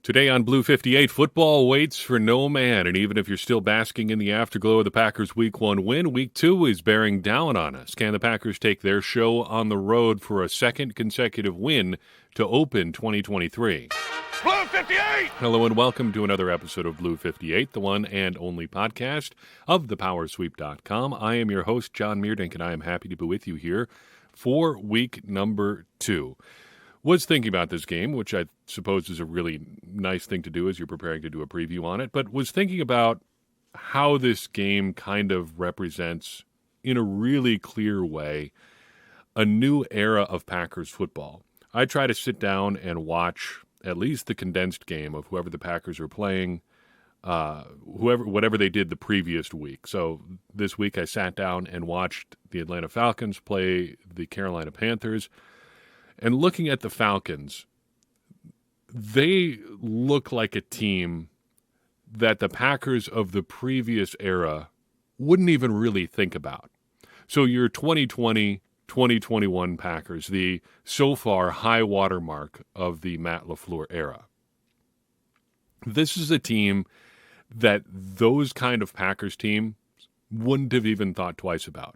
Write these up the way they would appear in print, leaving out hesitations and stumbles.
Today on Blue 58, football waits for no man, and even if you're still basking in the afterglow of the Packers' Week 1 win, Week 2 is bearing down on us. Can the Packers take their show on the road for a second consecutive win to open 2023? Blue 58! Hello and welcome to another episode of Blue 58, the one and only podcast of thepowersweep.com. I am your host, John Meerdink, and I am happy to be with you here for week number 2. Was thinking about this game, which I suppose is a really nice thing to do as you're preparing to do a preview on it, but was thinking about how this game kind of represents, in a really clear way, a new era of Packers football. I try to sit down and watch at least the condensed game of whoever the Packers are playing, whatever they did the previous week. So this week I sat down and watched the Atlanta Falcons play the Carolina Panthers. And looking at the Falcons, they look like a team that the Packers of the previous era wouldn't even really think about. So your 2020, 2021 Packers, the so far high water mark of the Matt LaFleur era. This is a team that those kind of Packers team wouldn't have even thought twice about.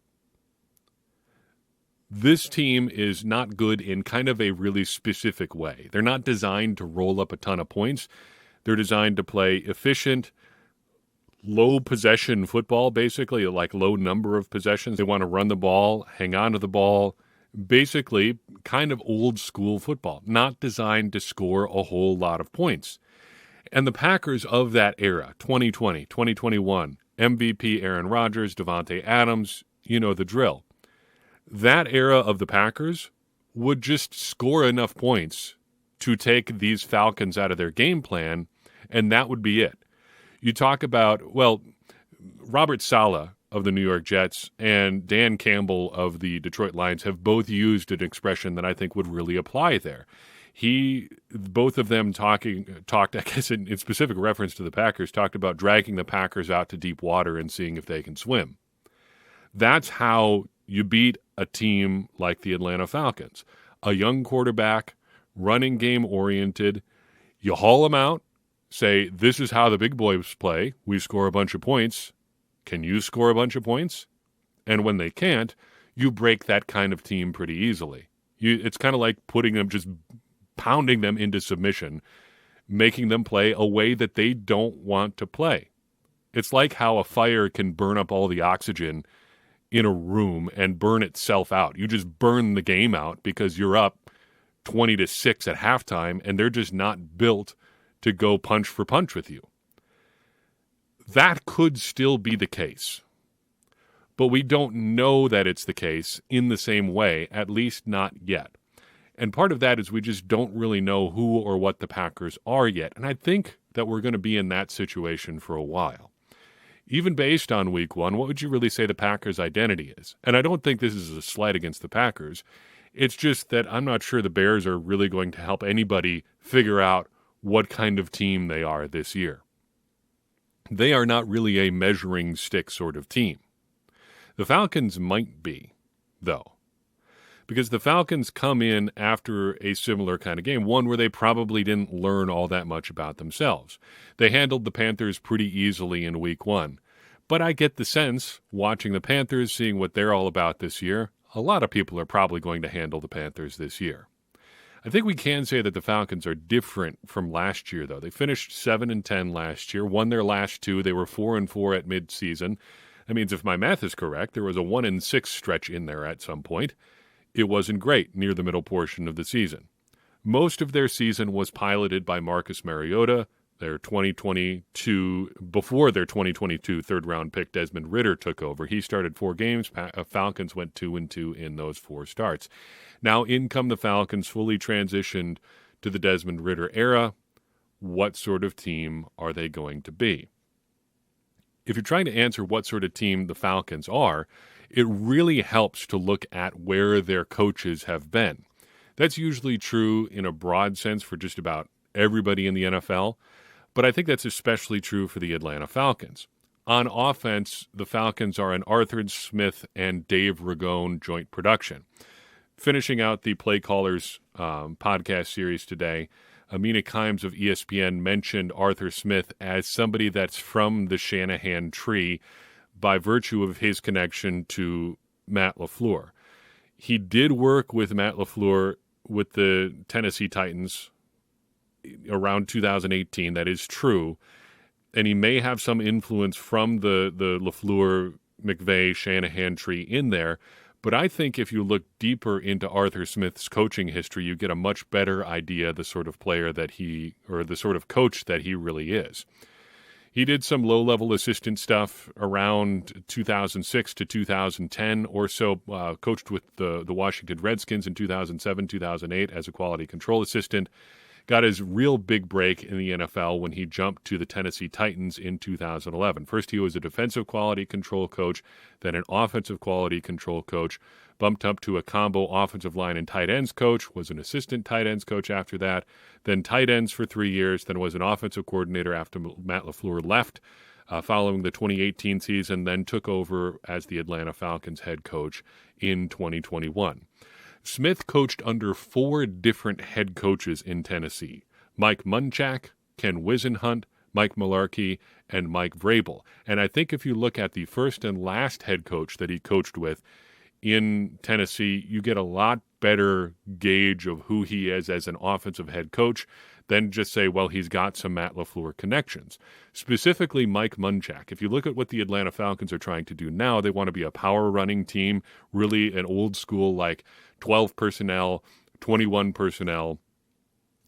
This team is not good in kind of a really specific way. They're not designed to roll up a ton of points. They're designed to play efficient, low possession football, basically, like low number of possessions. They want to run the ball, hang on to the ball, basically kind of old school football, not designed to score a whole lot of points. And the Packers of that era, 2020, 2021, MVP Aaron Rodgers, Devontae Adams, you know the drill. That era of the Packers would just score enough points to take these Falcons out of their game plan, and that would be it. You talk about, well, Robert Saleh of the New York Jets and Dan Campbell of the Detroit Lions have both used an expression that I think would really apply there. Both of them talked, I guess in specific reference to the Packers, talked about dragging the Packers out to deep water and seeing if they can swim. That's how you beat a team like the Atlanta Falcons. A young quarterback, running game oriented. You haul them out, say, this is how the big boys play. We score a bunch of points. Can you score a bunch of points? And when they can't, you break that kind of team pretty easily. It's kind of like just pounding them into submission, making them play a way that they don't want to play. It's like how a fire can burn up all the oxygen in a room and burn itself out. You just burn the game out because you're up 20-6 at halftime and they're just not built to go punch for punch with you. That could still be the case. But we don't know that it's the case in the same way, at least not yet. And part of that is we just don't really know who or what the Packers are yet. And I think that we're going to be in that situation for a while. Even based on week 1, what would you really say the Packers' identity is? And I don't think this is a slight against the Packers. It's just that I'm not sure the Bears are really going to help anybody figure out what kind of team they are this year. They are not really a measuring stick sort of team. The Falcons might be, though, because the Falcons come in after a similar kind of game, one where they probably didn't learn all that much about themselves. They handled the Panthers pretty easily in week 1. But I get the sense, watching the Panthers, seeing what they're all about this year, a lot of people are probably going to handle the Panthers this year. I think we can say that the Falcons are different from last year, though. They finished 7-10 last year, won their last 2. They were 4-4 at midseason. That means if my math is correct, there was a 1-6 stretch in there at some point. It wasn't great near the middle portion of the season. Most of their season was piloted by Marcus Mariota. Before their 2022 third-round pick Desmond Ridder took over. He started 4 games. Falcons went 2-2 in those 4 starts. Now in come the Falcons, fully transitioned to the Desmond Ridder era. What sort of team are they going to be? If you're trying to answer what sort of team the Falcons are, it really helps to look at where their coaches have been. That's usually true in a broad sense for just about everybody in the NFL, but I think that's especially true for the Atlanta Falcons. On offense, the Falcons are an Arthur Smith and Dave Ragone joint production. Finishing out the Play Callers podcast series today, Amina Kimes of ESPN mentioned Arthur Smith as somebody that's from the Shanahan tree by virtue of his connection to Matt LaFleur. He did work with Matt LaFleur with the Tennessee Titans around 2018. That is true. And he may have some influence from the LaFleur, McVay, Shanahan tree in there. But I think if you look deeper into Arthur Smith's coaching history, you get a much better idea of the sort of player that he, or the sort of coach that he really is. He did some low-level assistant stuff around 2006 to 2010 or so, coached with the Washington Redskins in 2007, 2008 as a quality control assistant. Got his real big break in the NFL when he jumped to the Tennessee Titans in 2011. First, he was a defensive quality control coach, then an offensive quality control coach, bumped up to a combo offensive line and tight ends coach, was an assistant tight ends coach after that, then tight ends for 3 years, then was an offensive coordinator after Matt LaFleur left following the 2018 season, then took over as the Atlanta Falcons head coach in 2021. Smith coached under 4 different head coaches in Tennessee: Mike Munchak, Ken Wisenhunt, Mike Mularkey, and Mike Vrabel. And I think if you look at the first and last head coach that he coached with in Tennessee, you get a lot better gauge of who he is as an offensive head coach than just say, well, he's got some Matt LaFleur connections. Specifically, Mike Munchak. If you look at what the Atlanta Falcons are trying to do now, they want to be a power running team, really an old school, like 12 personnel, 21 personnel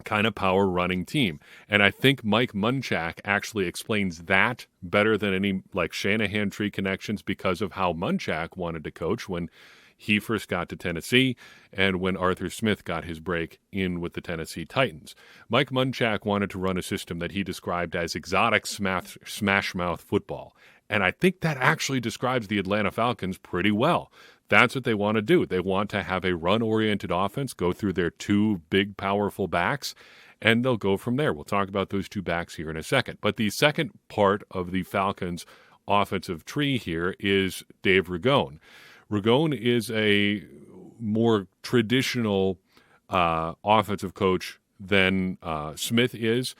kind of power running team. And I think Mike Munchak actually explains that better than any like Shanahan tree connections because of how Munchak wanted to coach when he first got to Tennessee and when Arthur Smith got his break in with the Tennessee Titans. Mike Munchak wanted to run a system that he described as exotic smash mouth football. And I think that actually describes the Atlanta Falcons pretty well. That's what they want to do. They want to have a run-oriented offense, go through their 2 big, powerful backs, and they'll go from there. We'll talk about those 2 backs here in a second. But the second part of the Falcons' offensive tree here is Dave Ragone. Ragone is a more traditional offensive coach than Smith is.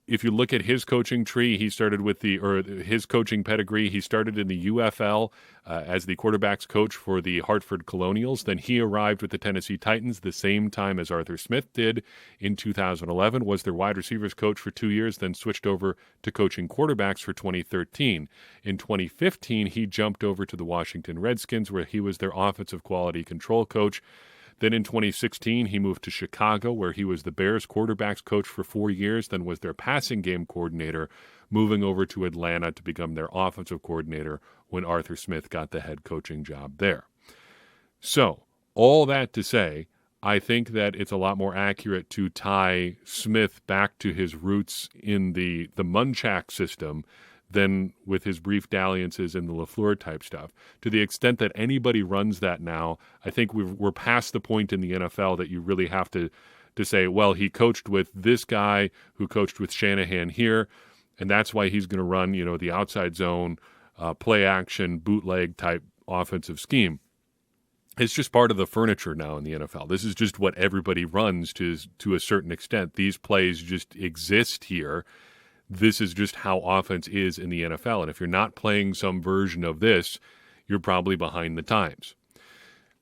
If you look at his coaching tree, he started with his coaching pedigree. He started in the UFL as the quarterback's coach for the Hartford Colonials. Then he arrived with the Tennessee Titans the same time as Arthur Smith did in 2011, was their wide receivers coach for 2 years, then switched over to coaching quarterbacks for 2013. In 2015, he jumped over to the Washington Redskins, where he was their offensive quality control coach. Then in 2016, he moved to Chicago, where he was the Bears quarterbacks coach for 4 years, then was their passing game coordinator, moving over to Atlanta to become their offensive coordinator when Arthur Smith got the head coaching job there. So, all that to say, I think that it's a lot more accurate to tie Smith back to his roots in the Munchak system than with his brief dalliances in the LaFleur type stuff. To the extent that anybody runs that now, I think we're past the point in the NFL that you really have to say, well, he coached with this guy who coached with Shanahan here, and that's why he's going to run, the outside zone, play action, bootleg type offensive scheme. It's just part of the furniture now in the NFL. This is just what everybody runs to a certain extent. These plays just exist here. This is just how offense is in the NFL. And if you're not playing some version of this, you're probably behind the times.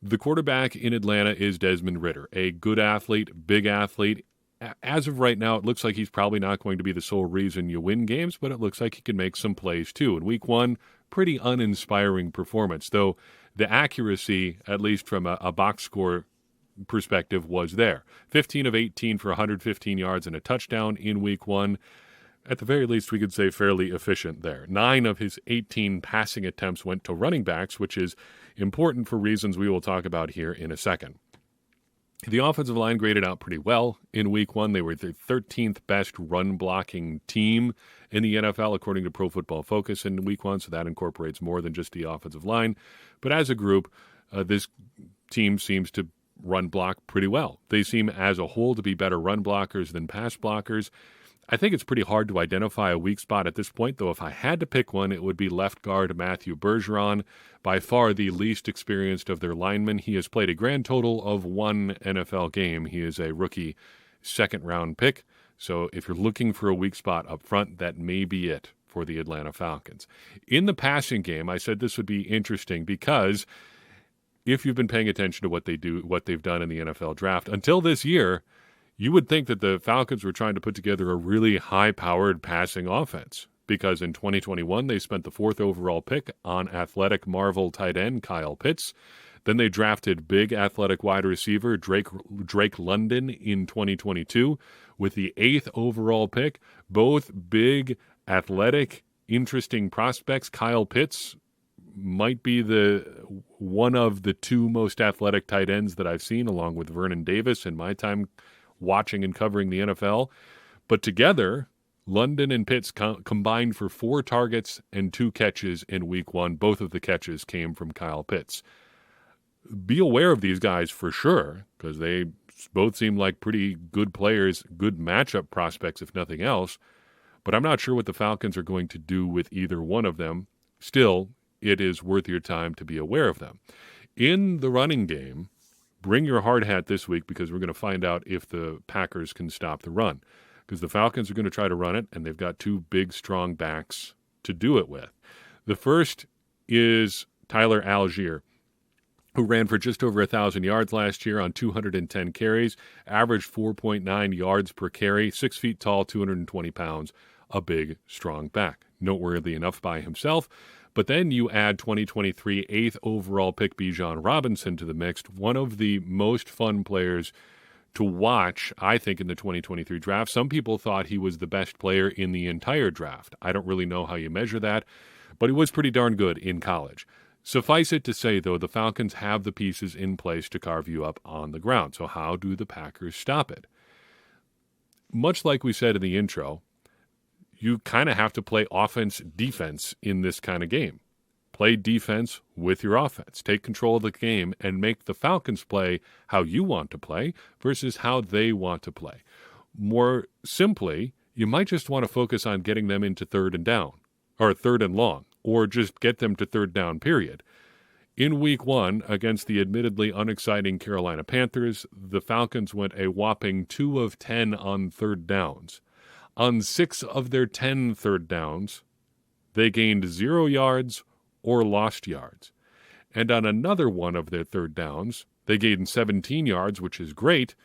The quarterback in Atlanta is Desmond Ridder, a good athlete, big athlete. As of right now, it looks like he's probably not going to be the sole reason you win games, but it looks like he can make some plays too. In week 1, pretty uninspiring performance, though the accuracy, at least from a box score perspective, was there. 15 of 18 for 115 yards and a touchdown in week 1. At the very least, we could say fairly efficient there. 9 of his 18 passing attempts went to running backs, which is important for reasons we will talk about here in a second. The offensive line graded out pretty well in week 1. They were the 13th best run-blocking team in the NFL, according to Pro Football Focus in week 1, so that incorporates more than just the offensive line. But as a group, this team seems to run block pretty well. They seem as a whole to be better run blockers than pass blockers. I think it's pretty hard to identify a weak spot at this point, though if I had to pick one, it would be left guard Matthew Bergeron, by far the least experienced of their linemen. He has played a grand total of 1 NFL game. He is a rookie second-round pick. So if you're looking for a weak spot up front, that may be it for the Atlanta Falcons. In the passing game, I said this would be interesting because if you've been paying attention to what they've done in the NFL draft, until this year, you would think that the Falcons were trying to put together a really high-powered passing offense because in 2021, they spent the 4th overall pick on athletic Marvel tight end Kyle Pitts. Then they drafted big athletic wide receiver Drake London in 2022 with the 8th overall pick. Both big, athletic, interesting prospects. Kyle Pitts might be one of the 2 most athletic tight ends that I've seen, along with Vernon Davis in my time watching and covering the NFL. But together, London and Pitts combined for 4 targets and 2 catches in week 1. Both of the catches came from Kyle Pitts. Be aware of these guys for sure, because they both seem like pretty good players, good matchup prospects, if nothing else. But I'm not sure what the Falcons are going to do with either one of them. Still, it is worth your time to be aware of them. In the running game, bring your hard hat this week because we're going to find out if the Packers can stop the run. Because the Falcons are going to try to run it, and they've got 2 big, strong backs to do it with. The first is Tyler Algier, who ran for just over 1,000 yards last year on 210 carries, averaged 4.9 yards per carry, 6 feet tall, 220 pounds, a big, strong back. Noteworthy enough by himself. But then you add 2023 8th overall pick Bijan Robinson to the mix, one of the most fun players to watch, I think, in the 2023 draft. Some people thought he was the best player in the entire draft. I don't really know how you measure that, but he was pretty darn good in college. Suffice it to say, though, the Falcons have the pieces in place to carve you up on the ground. So how do the Packers stop it? Much like we said in the intro, you kind of have to play offense-defense in this kind of game. Play defense with your offense. Take control of the game and make the Falcons play how you want to play versus how they want to play. More simply, you might just want to focus on getting them into 3rd and down, or 3rd and long, or just get them to 3rd down, period. In week 1, against the admittedly unexciting Carolina Panthers, the Falcons went a whopping 2 of 10 on 3rd downs. On 6 of their 10 3rd downs, they gained 0 yards or lost yards. And on another one of their 3rd downs, they gained 17 yards, which is great,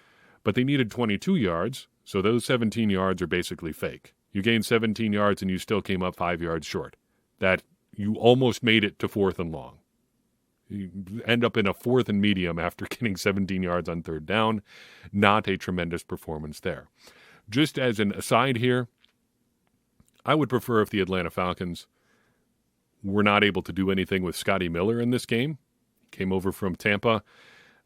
but they needed 22 yards, so those 17 yards are basically fake. You gained 17 yards and you still came up 5 yards short. That you almost made it to 4th and long. You end up in a 4th and medium after getting 17 yards on 3rd down. Not a tremendous performance there. Just as an aside here, I would prefer if the Atlanta Falcons were not able to do anything with Scotty Miller in this game. Came over from Tampa,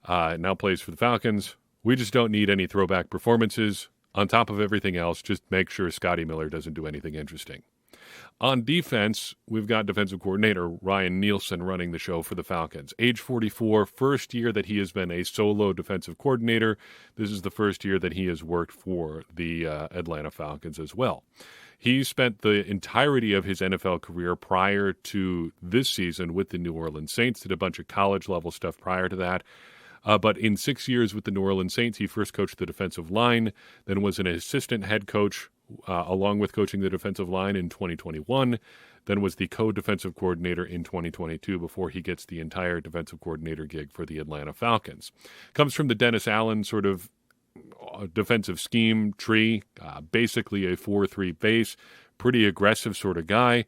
now plays for the Falcons. We just don't need any throwback performances. On top of everything else, just make sure Scotty Miller doesn't do anything interesting. On defense, we've got defensive coordinator Ryan Nielsen running the show for the Falcons. Age 44, first year that he has been a solo defensive coordinator. This is the first year that he has worked for the Atlanta Falcons as well. He spent the entirety of his NFL career prior to this season with the New Orleans Saints, did a bunch of college-level stuff prior to that. But in 6 years with the New Orleans Saints, he first coached the defensive line, then was an assistant head coach along with coaching the defensive line in 2021, then was the co-defensive coordinator in 2022 before he gets the entire defensive coordinator gig for the Atlanta Falcons. Comes from the Dennis Allen sort of defensive scheme tree, basically a 4-3 base, pretty aggressive sort of guy.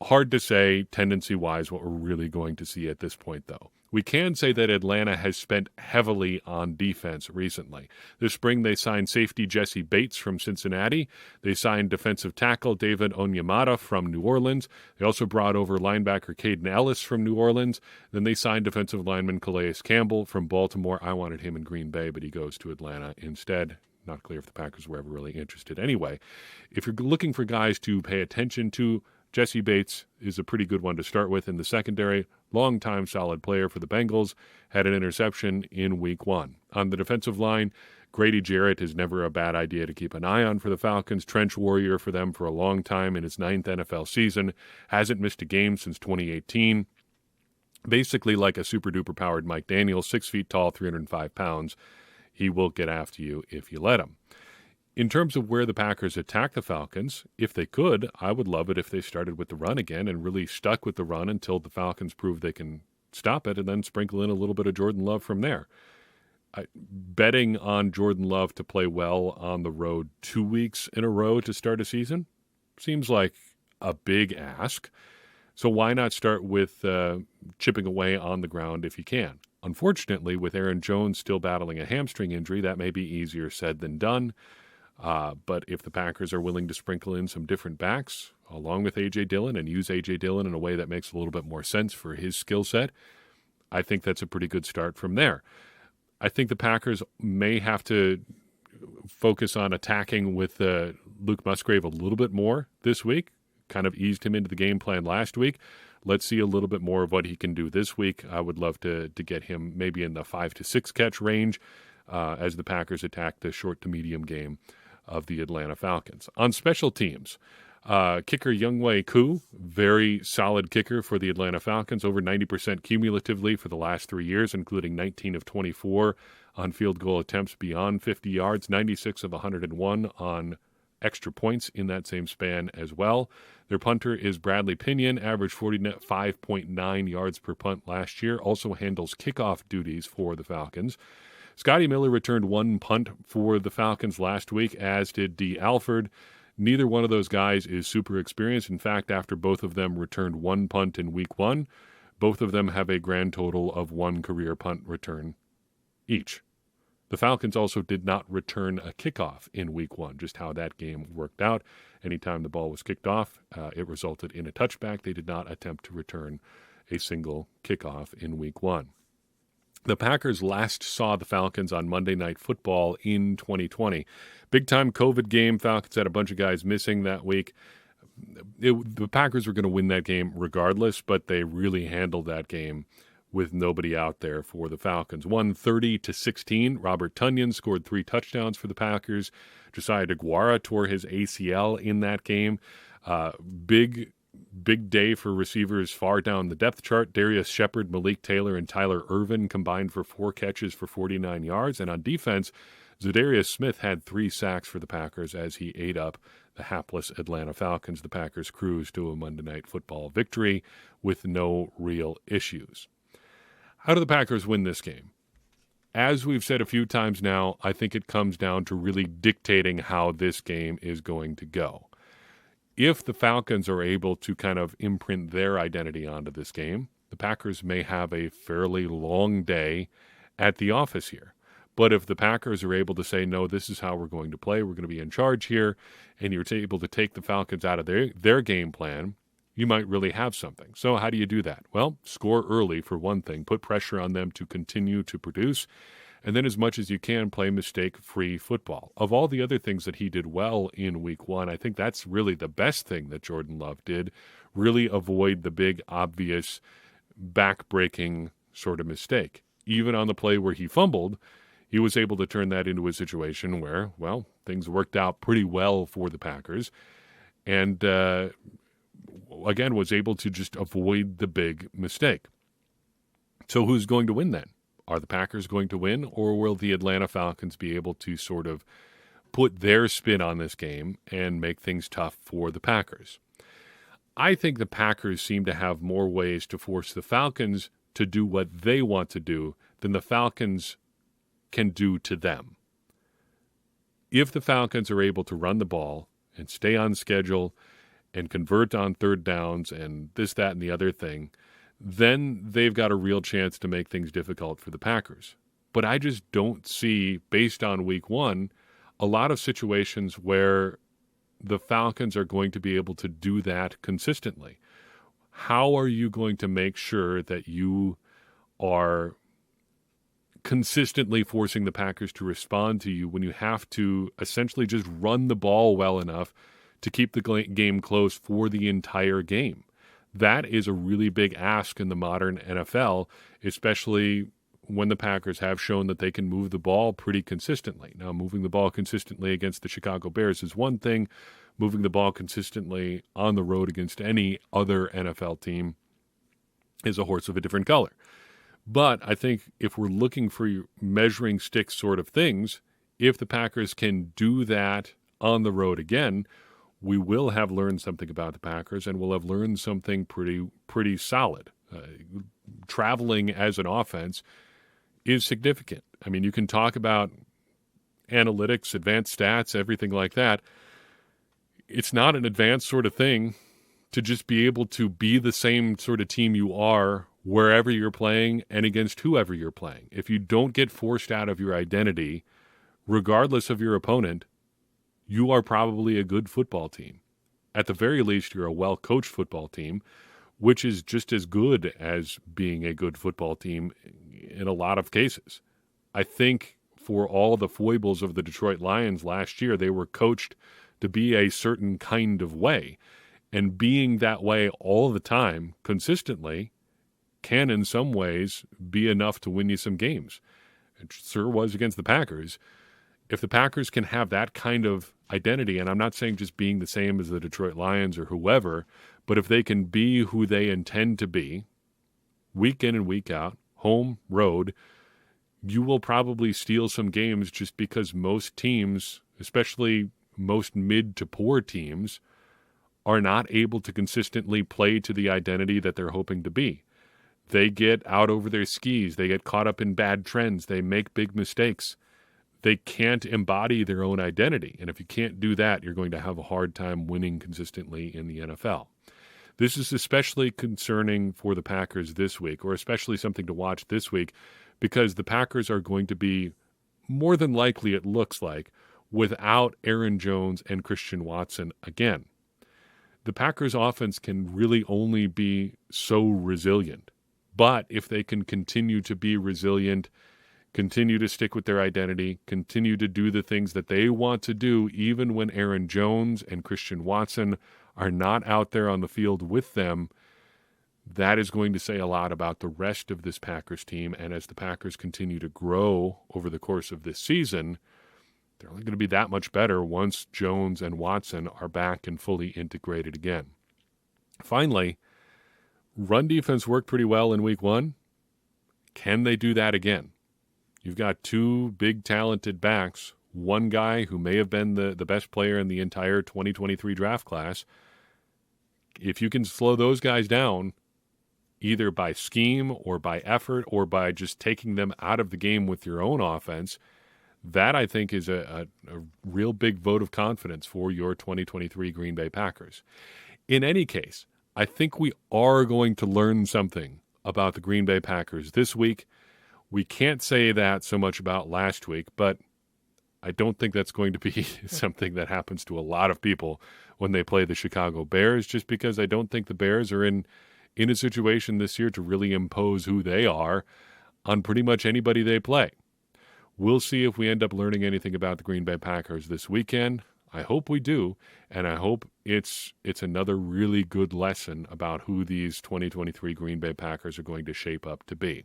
Hard to say, tendency-wise, what we're really going to see at this point, though. We can say that Atlanta has spent heavily on defense recently. This spring, they signed safety Jesse Bates from Cincinnati. They signed defensive tackle David Onyemata from New Orleans. They also brought over linebacker Caden Ellis from New Orleans. Then they signed defensive lineman Calais Campbell from Baltimore. I wanted him in Green Bay, but he goes to Atlanta instead. Not clear if the Packers were ever really interested anyway. If you're looking for guys to pay attention to, Jesse Bates is a pretty good one to start with in the secondary. Long-time solid player for the Bengals. Had an interception in week 1. On the defensive line, Grady Jarrett is never a bad idea to keep an eye on for the Falcons. Trench warrior for them for a long time in his 9th NFL season. Hasn't missed a game since 2018. Basically like a super-duper powered Mike Daniels, 6 feet tall, 305 pounds. He will get after you if you let him. In terms of where the Packers attack the Falcons, if they could, I would love it if they started with the run again and really stuck with the run until the Falcons prove they can stop it, and then sprinkle in a little bit of Jordan Love from there. Betting on Jordan Love to play well on the road 2 weeks in a row to start a season seems like a big ask. So why not start with chipping away on the ground if you can? Unfortunately, with Aaron Jones still battling a hamstring injury, that may be easier said than done. But if the Packers are willing to sprinkle in some different backs along with A.J. Dillon and use A.J. Dillon in a way that makes a little bit more sense for his skill set, I think that's a pretty good start from there. I think the Packers may have to focus on attacking with Luke Musgrave a little bit more this week. Kind of eased him into the game plan last week. Let's see a little bit more of what he can do this week. I would love to get him maybe in the 5 to 6 catch range as the Packers attack the short to medium game of the Atlanta Falcons. On special teams, kicker Younghoe Koo, very solid kicker for the Atlanta Falcons, over 90% cumulatively for the last 3 years, including 19 of 24 on field goal attempts beyond 50 yards, 96 of 101 on extra points in that same span as well. Their punter is Bradley Pinion, averaged 45.9 yards per punt last year, also handles kickoff duties for the Falcons. Scotty Miller returned 1 punt for the Falcons last week, as did D. Alford. Neither one of those guys is super experienced. In fact, after both of them returned 1 punt in week 1, both of them have a grand total of 1 career punt return each. The Falcons also did not return a kickoff in week 1, just how that game worked out. Anytime the ball was kicked off, it resulted in a touchback. They did not attempt to return a single kickoff in week 1. The Packers last saw the Falcons on Monday Night Football in 2020. Big-time COVID game. Falcons had a bunch of guys missing that week. The Packers were going to win that game regardless, but they really handled that game with nobody out there for the Falcons. Won 30-16. Robert Tonyan scored 3 touchdowns for the Packers. Josiah DeGuara tore his ACL in that game. Big day for receivers far down the depth chart. Darius Shepard, Malik Taylor, and Tyler Ervin combined for 4 catches for 49 yards. And on defense, Zadarius Smith had 3 sacks for the Packers as he ate up the hapless Atlanta Falcons. The Packers cruised to a Monday Night Football victory with no real issues. How do the Packers win this game? As we've said a few times now, I think it comes down to really dictating how this game is going to go. If the Falcons are able to kind of imprint their identity onto this game, the Packers may have a fairly long day at the office here. But if the Packers are able to say, no, this is how we're going to play, we're going to be in charge here, and you're able to take the Falcons out of their game plan, you might really have something. So how do you do that? Well, score early for one thing. Put pressure on them to continue to produce. And then as much as you can, play mistake-free football. Of all the other things that he did well in week 1, I think that's really the best thing that Jordan Love did. Really avoid the big, obvious, back-breaking sort of mistake. Even on the play where he fumbled, he was able to turn that into a situation where, well, things worked out pretty well for the Packers. And, again, was able to just avoid the big mistake. So who's going to win then? Are the Packers going to win, or will the Atlanta Falcons be able to sort of put their spin on this game and make things tough for the Packers? I think the Packers seem to have more ways to force the Falcons to do what they want to do than the Falcons can do to them. If the Falcons are able to run the ball and stay on schedule and convert on third downs and this, that, and the other thing, then they've got a real chance to make things difficult for the Packers. But I just don't see, based on week 1, a lot of situations where the Falcons are going to be able to do that consistently. How are you going to make sure that you are consistently forcing the Packers to respond to you when you have to essentially just run the ball well enough to keep the game close for the entire game? That is a really big ask in the modern NFL, especially when the Packers have shown that they can move the ball pretty consistently. Now, moving the ball consistently against the Chicago Bears is one thing. Moving the ball consistently on the road against any other NFL team is a horse of a different color. But I think if we're looking for measuring stick sort of things, if the Packers can do that on the road again, we will have learned something about the Packers, and we'll have learned something pretty solid. Traveling as an offense is significant. I mean, you can talk about analytics, advanced stats, everything like that. It's not an advanced sort of thing to just be able to be the same sort of team you are wherever you're playing and against whoever you're playing. If you don't get forced out of your identity, regardless of your opponent, you are probably a good football team. At the very least, you're a well-coached football team, which is just as good as being a good football team in a lot of cases. I think for all the foibles of the Detroit Lions last year, they were coached to be a certain kind of way. And being that way all the time, consistently, can in some ways be enough to win you some games. It sure was against the Packers. If the Packers can have that kind of identity, and I'm not saying just being the same as the Detroit Lions or whoever, but if they can be who they intend to be, week in and week out, home, road, you will probably steal some games just because most teams, especially most mid to poor teams, are not able to consistently play to the identity that they're hoping to be. They get out over their skis. They get caught up in bad trends. They make big mistakes. They can't embody their own identity. And if you can't do that, you're going to have a hard time winning consistently in the NFL. This is especially concerning for the Packers this week, or especially something to watch this week, because the Packers are going to be, more than likely it looks like, without Aaron Jones and Christian Watson again. The Packers' offense can really only be so resilient. But if they can continue to be resilient, continue to stick with their identity, continue to do the things that they want to do, even when Aaron Jones and Christian Watson are not out there on the field with them, that is going to say a lot about the rest of this Packers team. And as the Packers continue to grow over the course of this season, they're only going to be that much better once Jones and Watson are back and fully integrated again. Finally, run defense worked pretty well in week one. Can they do that again? You've got two big talented backs, one guy who may have been the best player in the entire 2023 draft class. If you can slow those guys down, either by scheme or by effort or by just taking them out of the game with your own offense, that, I think, is a real big vote of confidence for your 2023 Green Bay Packers. In any case, I think we are going to learn something about the Green Bay Packers this week. We can't say that so much about last week, but I don't think that's going to be something that happens to a lot of people when they play the Chicago Bears, just because I don't think the Bears are in a situation this year to really impose who they are on pretty much anybody they play. We'll see if we end up learning anything about the Green Bay Packers this weekend. I hope we do, and I hope it's another really good lesson about who these 2023 Green Bay Packers are going to shape up to be.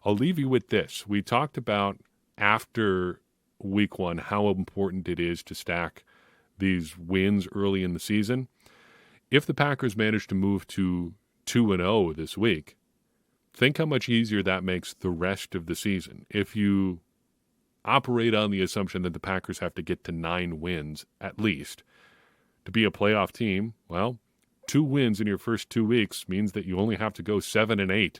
I'll leave you with this. We talked about after week one how important it is to stack these wins early in the season. If the Packers manage to move to 2-0 this week, think how much easier that makes the rest of the season. If you operate on the assumption that the Packers have to get to 9 wins at least to be a playoff team, well, 2 wins in your first 2 weeks means that you only have to go 7-8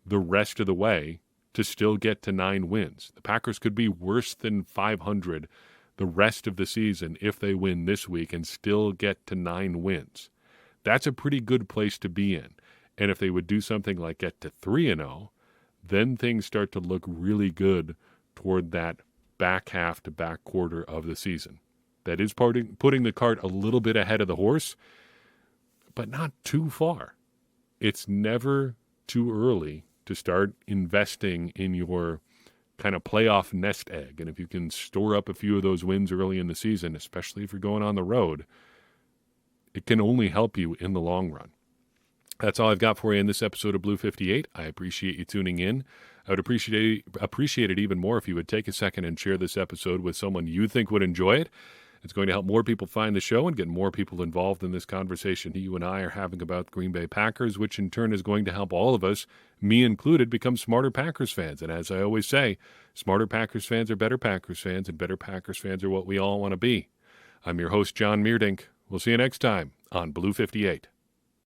the rest of the way to still get to 9 wins. The Packers could be worse than 500 the rest of the season if they win this week and still get to 9 wins. That's a pretty good place to be in. And if they would do something like get to 3-0, then things start to look really good toward that back half to back quarter of the season. That is putting the cart a little bit ahead of the horse, but not too far. It's never too early to start investing in your kind of playoff nest egg. And if you can store up a few of those wins early in the season, especially if you're going on the road, it can only help you in the long run. That's all I've got for you in this episode of Blue 58. I appreciate you tuning in. I would appreciate it even more if you would take a second and share this episode with someone you think would enjoy it. It's going to help more people find the show and get more people involved in this conversation you and I are having about the Green Bay Packers, which in turn is going to help all of us, me included, become smarter Packers fans. And as I always say, smarter Packers fans are better Packers fans, and better Packers fans are what we all want to be. I'm your host, John Meerdink. We'll see you next time on Blue 58.